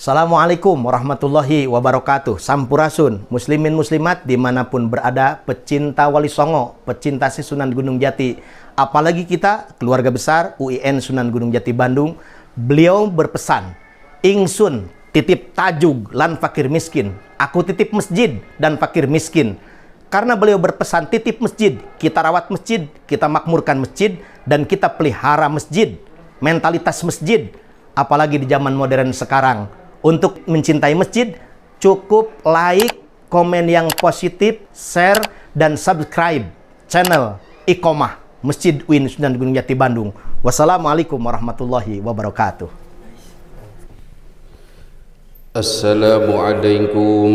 Assalamualaikum warahmatullahi wabarakatuh. Sampurasun, muslimin muslimat dimanapun berada, pecinta Wali Songo, pecinta si Sunan Gunung Jati, apalagi kita keluarga besar UIN Sunan Gunung Jati Bandung. Beliau berpesan, ingsun titip tajug lan fakir miskin, aku titip masjid dan fakir miskin. Karena beliau berpesan titip masjid, kita rawat masjid, kita makmurkan masjid, dan kita pelihara masjid, mentalitas masjid. Apalagi di zaman modern sekarang, untuk mencintai masjid, cukup like, komen yang positif, share, dan subscribe channel Iqomah Masjid UIN Sunan Gunung Jati Bandung. Wassalamualaikum warahmatullahi wabarakatuh. Assalamualaikum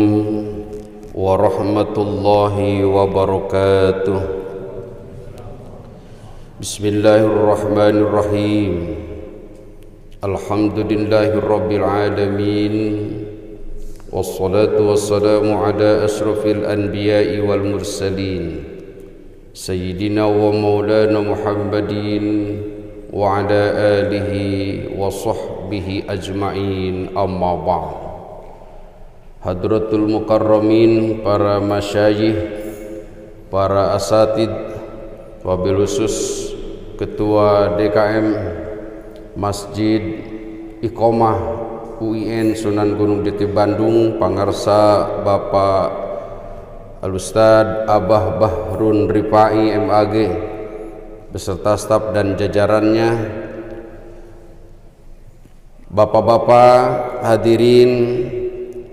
warahmatullahi wabarakatuh. Bismillahirrahmanirrahim. Alhamdulillahirabbil alamin. Wassalatu wassalamu ala asrafil anbiya'i wal mursalin. Sayyidina wa maulana Muhammadin wa ala alihi wa sahbihi ajma'in, amma ba'd. Hadratul mukarramin, para masyayikh, para asatid, wabil khusus Ketua DKM Masjid Iqomah UIN Sunan Gunung Jati Bandung, pangarsa Bapak Al-Ustad Abah Bahrun Rifai MAG beserta staf dan jajarannya, bapak-bapak hadirin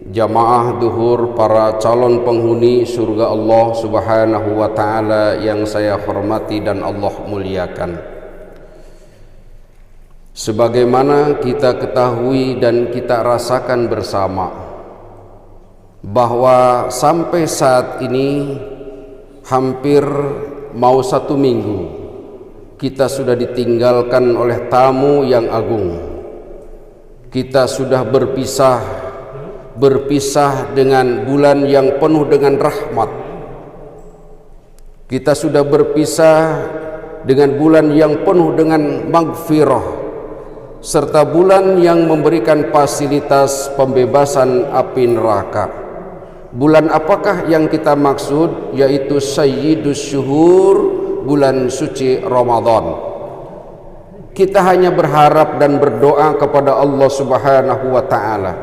jamaah duhur, para calon penghuni surga Allah Subhanahu wa ta'ala yang saya hormati dan Allah muliakan. Sebagaimana kita ketahui dan kita rasakan bersama bahwa sampai saat ini hampir mau 1 minggu kita sudah ditinggalkan oleh tamu yang agung. Kita sudah berpisah dengan bulan yang penuh dengan rahmat. Kita sudah berpisah dengan bulan yang penuh dengan maghfirah, serta bulan yang memberikan fasilitas pembebasan api neraka. Bulan apakah yang kita maksud? Yaitu Sayyidus Syuhur, bulan suci Ramadan. Kita hanya berharap dan berdoa kepada Allah Subhanahu wa ta'ala,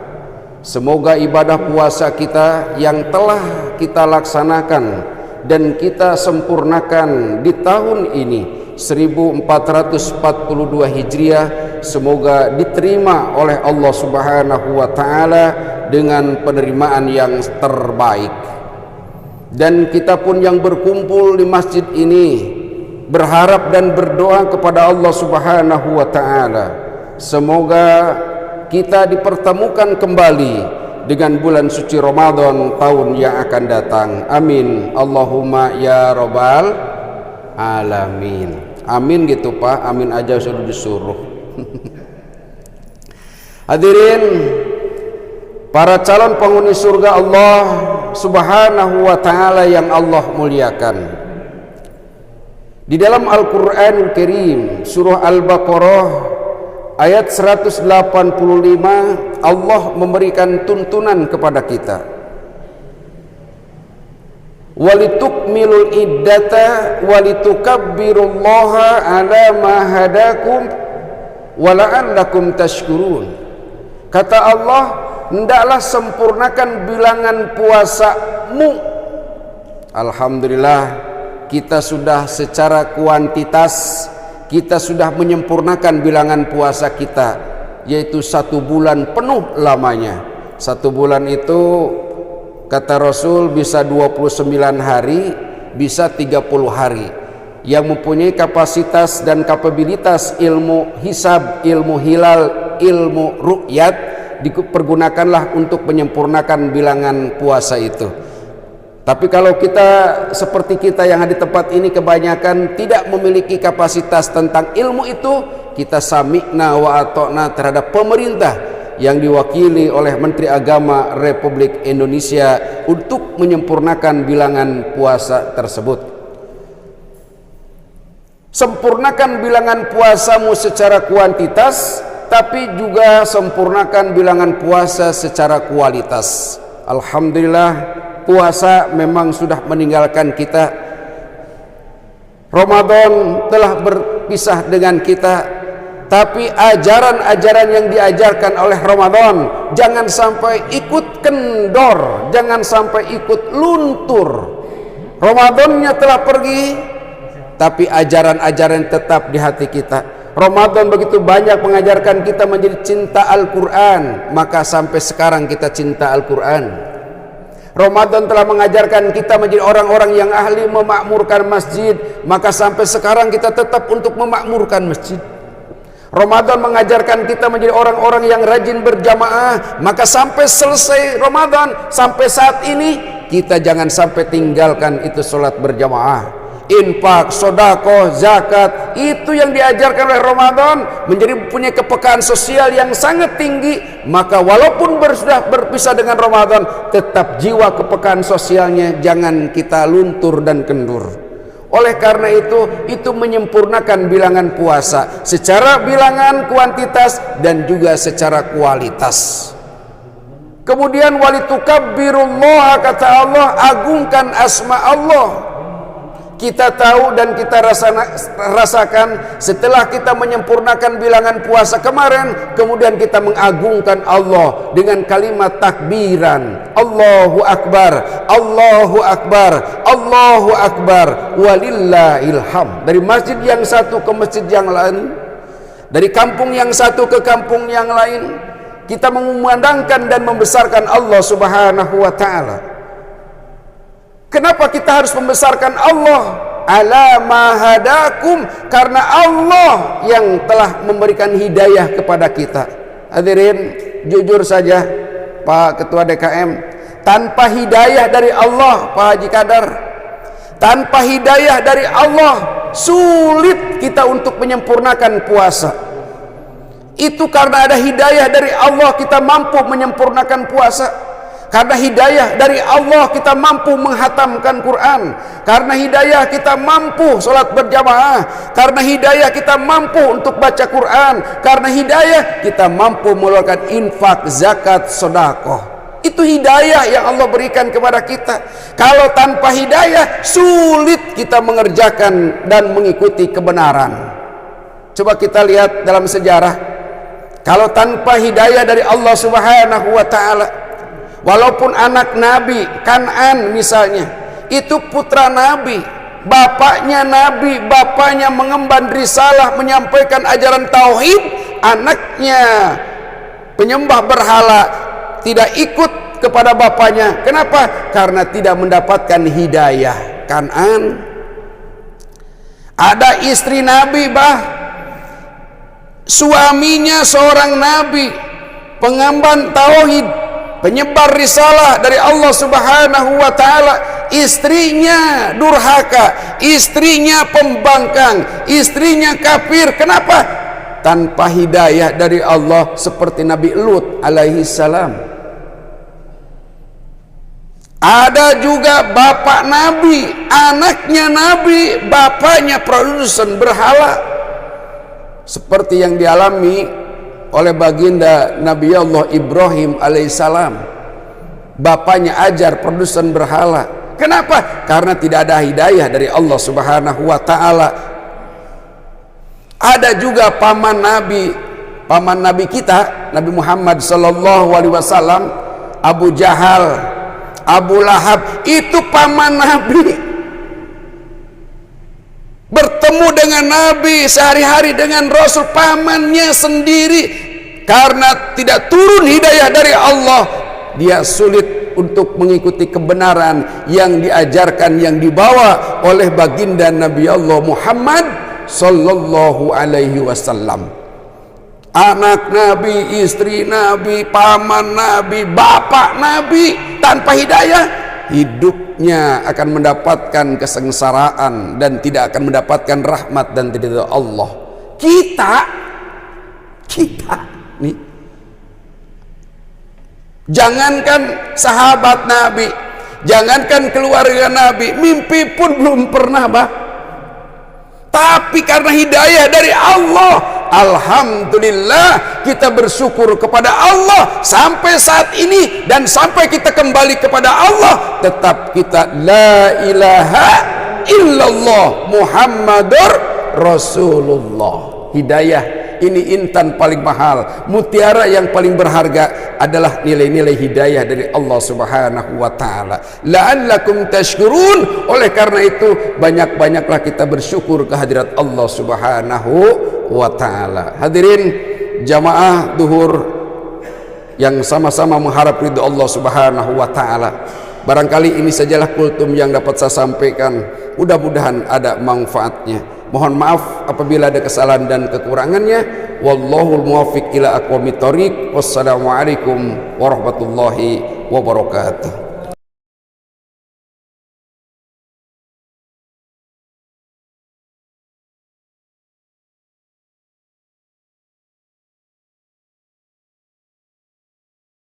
semoga ibadah puasa kita yang telah kita laksanakan dan kita sempurnakan di tahun ini 1442 Hijriah, semoga diterima oleh Allah Subhanahu wa ta'ala dengan penerimaan yang terbaik. Dan kita pun yang berkumpul di masjid ini berharap dan berdoa kepada Allah Subhanahu wa ta'ala, semoga kita dipertemukan kembali dengan bulan suci Ramadan tahun yang akan datang. Amin Allahumma ya rabbal alamin. Amin gitu Pak, amin aja sudah disuruh. Hadirin, para calon penghuni surga Allah Subhanahu wa ta'ala yang Allah muliakan, di dalam Al-Quranul Karim surah Al-Baqarah ayat 185 Allah memberikan tuntunan kepada kita, walitukmilul iddata walitukabbirullaha ala ma hadakum wala'allakum tashkurun. Kata Allah, hendaklah sempurnakan bilangan puasamu. Alhamdulillah, kita sudah secara kuantitas kita sudah menyempurnakan bilangan puasa kita, yaitu 1 bulan penuh lamanya. 1 bulan itu kata Rasul bisa 29 hari, bisa 30 hari. Yang mempunyai kapasitas dan kapabilitas ilmu hisab, ilmu hilal, ilmu ru'yat, dipergunakanlah untuk menyempurnakan bilangan puasa itu. Tapi kalau kita seperti kita yang ada di tempat ini kebanyakan tidak memiliki kapasitas tentang ilmu itu, kita sami'na wa ata'na terhadap pemerintah yang diwakili oleh Menteri Agama Republik Indonesia untuk menyempurnakan bilangan puasa tersebut. Sempurnakan bilangan puasamu secara kuantitas, tapi juga sempurnakan bilangan puasa secara kualitas. Alhamdulillah, puasa memang sudah meninggalkan kita. Ramadan telah berpisah dengan kita, tapi ajaran-ajaran yang diajarkan oleh Ramadan jangan sampai ikut kendor, jangan sampai ikut luntur. Ramadannya telah pergi, tapi ajaran-ajaran tetap di hati kita. Ramadan begitu banyak mengajarkan kita menjadi cinta Al-Quran, maka sampai sekarang kita cinta Al-Quran. Ramadan telah mengajarkan kita menjadi orang-orang yang ahli memakmurkan masjid, maka sampai sekarang kita tetap untuk memakmurkan masjid. Ramadan mengajarkan kita menjadi orang-orang yang rajin berjamaah, maka sampai selesai Ramadan, sampai saat ini kita jangan sampai tinggalkan itu sholat berjamaah. Infak, sedekah, zakat, itu yang diajarkan oleh Ramadan, menjadi punya kepekaan sosial yang sangat tinggi. Maka walaupun sudah berpisah dengan Ramadan, tetap jiwa kepekaan sosialnya jangan kita luntur dan kendur. Oleh karena itu menyempurnakan bilangan puasa secara bilangan kuantitas dan juga secara kualitas. Kemudian walitukabbirullaha, kata Allah, agungkan asma Allah. Kita tahu dan kita rasakan setelah kita menyempurnakan bilangan puasa kemarin, kemudian kita mengagungkan Allah dengan kalimat takbiran, Allahu Akbar, Allahu Akbar, Allahu Akbar, walillahil hamd. Dari masjid yang satu ke masjid yang lain, dari kampung yang satu ke kampung yang lain, kita mengumandangkan dan membesarkan Allah Subhanahu wa ta'ala. Kenapa kita harus membesarkan Allah? Ala ma hadakum, karena Allah yang telah memberikan hidayah kepada kita. Hadirin, jujur saja Pak Ketua DKM, tanpa hidayah dari Allah, Pak Haji Kadar, tanpa hidayah dari Allah, sulit kita untuk menyempurnakan puasa. Itu karena ada hidayah dari Allah kita mampu menyempurnakan puasa. Karena hidayah dari Allah kita mampu menghatamkan Quran. Karena hidayah kita mampu sholat berjamaah. Karena hidayah kita mampu untuk baca Quran. Karena hidayah kita mampu mengeluarkan infak, zakat, sedekah. Itu hidayah yang Allah berikan kepada kita. Kalau tanpa hidayah, sulit kita mengerjakan dan mengikuti kebenaran. Coba kita lihat dalam sejarah. Kalau tanpa hidayah dari Allah Subhanahu wa ta'ala, walaupun anak Nabi Kan'an misalnya, itu putra Nabi, bapaknya Nabi, bapaknya mengemban risalah menyampaikan ajaran tauhid, anaknya penyembah berhala, tidak ikut kepada bapaknya. Kenapa? Karena tidak mendapatkan hidayah. Kan'an, ada istri Nabi, suaminya seorang Nabi, pengemban tauhid, penyebar risalah dari Allah Subhanahu wa ta'ala, istrinya durhaka, istrinya pembangkang, istrinya kafir. Kenapa? Tanpa hidayah dari Allah, seperti Nabi Lut alaihi salam. Ada juga bapak Nabi, anaknya Nabi, bapaknya produsen berhala, seperti yang dialami oleh baginda Nabi Allah Ibrahim alaihissalam. Bapaknya ajar produsen berhala. Kenapa? Karena tidak ada hidayah dari Allah Subhanahu wa ta'ala. Ada juga paman Nabi kita, Nabi Muhammad sallallahu alaihi wasallam, Abu Jahal, Abu Lahab, itu paman Nabi. Bertemu dengan Nabi sehari-hari dengan Rasul, pamannya sendiri. Karena tidak turun hidayah dari Allah, dia sulit untuk mengikuti kebenaran yang diajarkan, yang dibawa oleh baginda Nabi Allah Muhammad sallallahu alaihi wasallam. Anak Nabi, istri Nabi, paman Nabi, bapak Nabi, tanpa hidayah, hidupnya akan mendapatkan kesengsaraan dan tidak akan mendapatkan rahmat dan ridha Allah. Kita nih, jangankan sahabat Nabi, jangankan keluarga Nabi, mimpi pun belum pernah, tapi karena hidayah dari Allah, Alhamdulillah, kita bersyukur kepada Allah sampai saat ini, dan sampai kita kembali kepada Allah tetap kita la ilaha illallah Muhammadur Rasulullah. Hidayah ini intan paling mahal, mutiara yang paling berharga adalah nilai-nilai hidayah dari Allah Subhanahu wa taala. La'allakum tashkurun. Oleh karena itu banyak-banyaklah kita bersyukur kehadirat Allah Subhanahu wa taala. Hadirin jamaah duhur yang sama-sama mengharap ridho Allah Subhanahu wa taala. Barangkali ini sajalah kultum yang dapat saya sampaikan. Mudah-mudahan ada manfaatnya. Mohon maaf apabila ada kesalahan dan kekurangannya. Wallahul muwaffiq ila aqwamit thoriq. Wassalamualaikum warahmatullahi wabarakatuh.